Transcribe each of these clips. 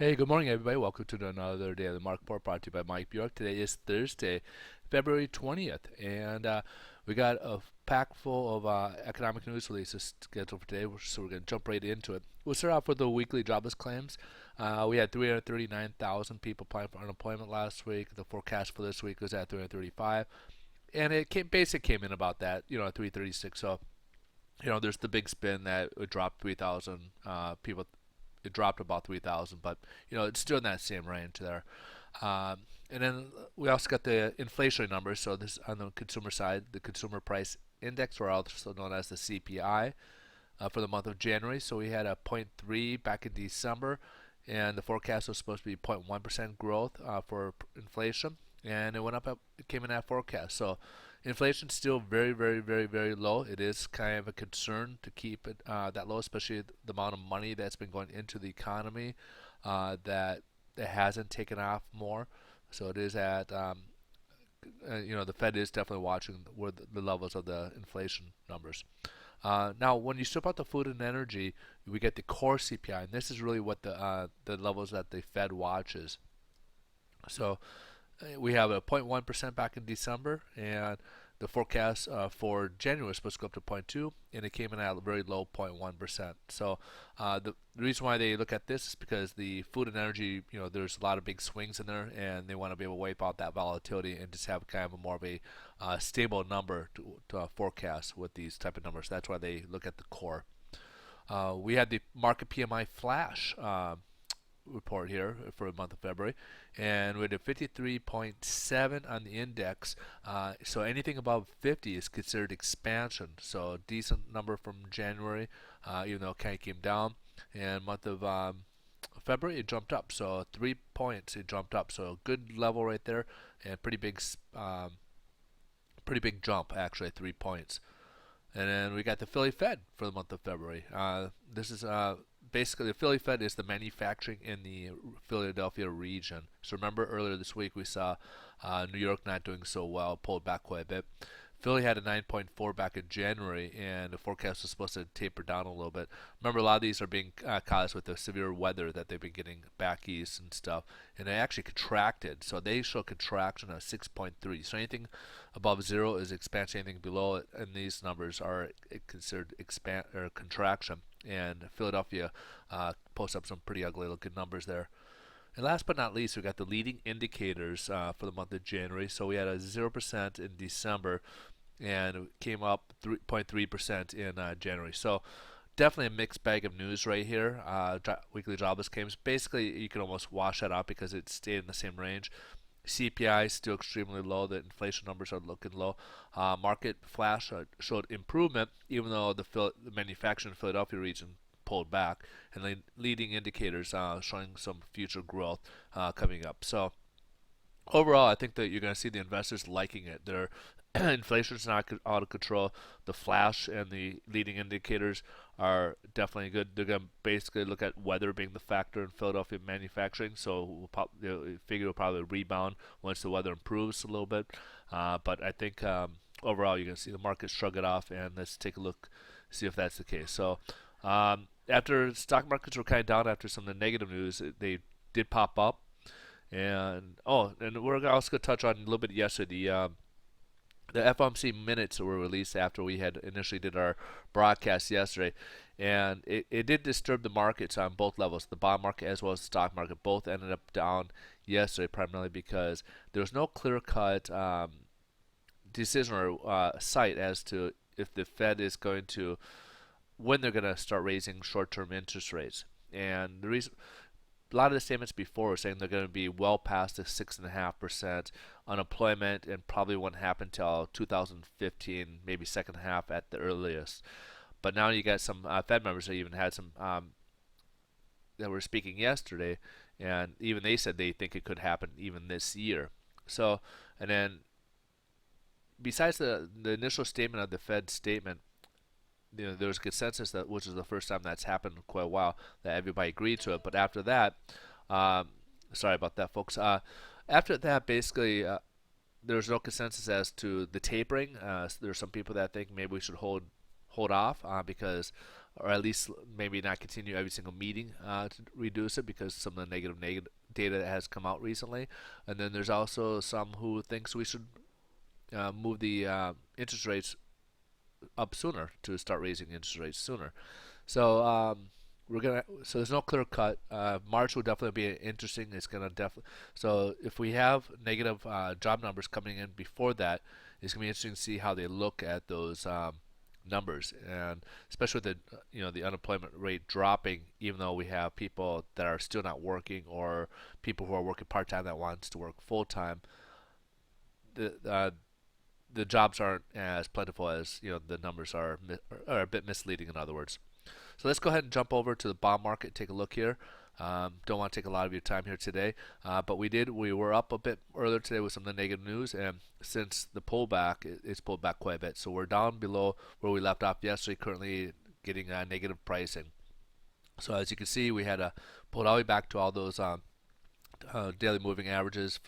Hey, good morning, everybody. Welcome to another day of the Market Report brought to you by Mike Bjork. Today is Thursday, February 20th, and we got a pack full of economic news releases scheduled for today, so we're going to jump right into it. We'll start off with the weekly jobless claims. We had 339,000 people applying for unemployment last week. The forecast for this week was at 335, and basically came in about that, 336. So, there's the big spin that it dropped 3,000 people. It dropped about 3,000, but it's still in that same range there. And then we also got the inflation numbers. So this on the consumer side, the consumer price index, or also known as the CPI, for the month of January. So we had a zero point 0.3 back in December, and the forecast was supposed to be 0.1% growth for inflation, and it went up. It came in that forecast. So inflation's still very, very, very, very low. It is kind of a concern to keep it that low, especially the amount of money that's been going into the economy that it hasn't taken off more. So it is at the Fed is definitely watching where the levels of the inflation numbers. Now, when you strip out the food and energy, we get the core CPI, and this is really what the levels that the Fed watches. So we have a 0.1% back in December, and the forecast for January was supposed to go up to zero point 0.2, and it came in at a very low 0.1%. So the reason why they look at this is because the food and energy, there's a lot of big swings in there, and they want to be able to wipe out that volatility and just have kind of a more of a stable number to forecast with these type of numbers. That's why they look at the core. We had the market PMI flash report here for the month of February, and we had a 53.7 on the index. So anything above 50 is considered expansion. So decent number from January, even though it kind of came down. And month of February it jumped up. So 3 points it jumped up. So good level right there, and pretty big jump actually, 3 points. And then we got the Philly Fed for the month of February. This is basically the Philly Fed is the manufacturing in the Philadelphia region. So remember earlier this week we saw New York not doing so well, pulled back quite a bit. Philly had a 9.4 back in January, and the forecast was supposed to taper down a little bit. Remember, a lot of these are being caused with the severe weather that they've been getting back east and stuff, and they actually contracted. So they show contraction of 6.3. So anything above zero is expansion. Anything below it, and these numbers are considered expand or contraction. And Philadelphia posts up some pretty ugly looking numbers there. And last but not least, we got the leading indicators for the month of January. So we had a 0% in December, and it came up 3.3% in January. So definitely a mixed bag of news right here. Weekly jobless claims. Basically, you can almost wash that out because it stayed in the same range. CPI is still extremely low. The inflation numbers are looking low. Market flash showed improvement, even though the manufacturing Philadelphia region pulled back, and the leading indicators showing some future growth coming up. So overall, I think that you're going to see the investors liking it. Their inflation is not out of control. The flash and the leading indicators are definitely good. They're going to basically look at weather being the factor in Philadelphia manufacturing. So we'll figure it'll probably rebound once the weather improves a little bit. But I think overall, you're going to see the market shrug it off, and let's take a look, see if that's the case. So after stock markets were kind of down after some of the negative news, they did pop up. And we're also going to touch on a little bit yesterday. The FOMC minutes were released after we had initially did our broadcast yesterday, and it did disturb the markets on both levels, the bond market as well as the stock market. Both ended up down yesterday, primarily because there was no clear-cut decision or sight as to if the Fed is going to when they're going to start raising short-term interest rates. And the reason a lot of the statements before were saying they're going to be well past the 6.5% unemployment and probably won't happen till 2015, maybe second half at the earliest. But now you got some Fed members that even had some that were speaking yesterday, and even they said they think it could happen even this year. So, and then besides the initial statement of the Fed statement, there was consensus that, which is the first time that's happened in quite a while, that everybody agreed to it. But after that, um, sorry about that, folks. After that, basically, there was no consensus as to the tapering. There are some people that think maybe we should hold off because or at least maybe not continue every single meeting to reduce it because some of the negative data that has come out recently. And then there's also some who thinks we should move the interest rates up sooner, to start raising interest rates sooner. So so there's no clear cut. March will definitely be interesting. It's gonna definitely, so if we have negative job numbers coming in before that, it's gonna be interesting to see how they look at those numbers, and especially with the the unemployment rate dropping, even though we have people that are still not working, or people who are working part time that wants to work full time. The the jobs aren't as plentiful as the numbers are a bit misleading, in other words. So let's go ahead and jump over to the bond market, take a look here. Don't want to take a lot of your time here today, but we were up a bit earlier today with some of the negative news, and since the pullback, it's pulled back quite a bit. So we're down below where we left off yesterday, currently getting negative pricing. So as you can see, we had pulled all the way back to all those daily moving averages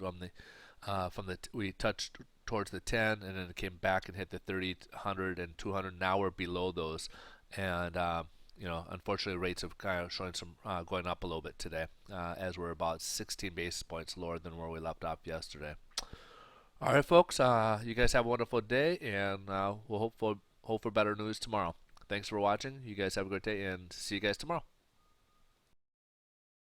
we touched towards the 10, and then it came back and hit the 30, 100, and 200. Now we're below those, and unfortunately, rates have kind of showing some going up a little bit today, as we're about 16 basis points lower than where we left off yesterday. All right, folks, you guys have a wonderful day, and we'll hope for better news tomorrow. Thanks for watching. You guys have a great day, and see you guys tomorrow.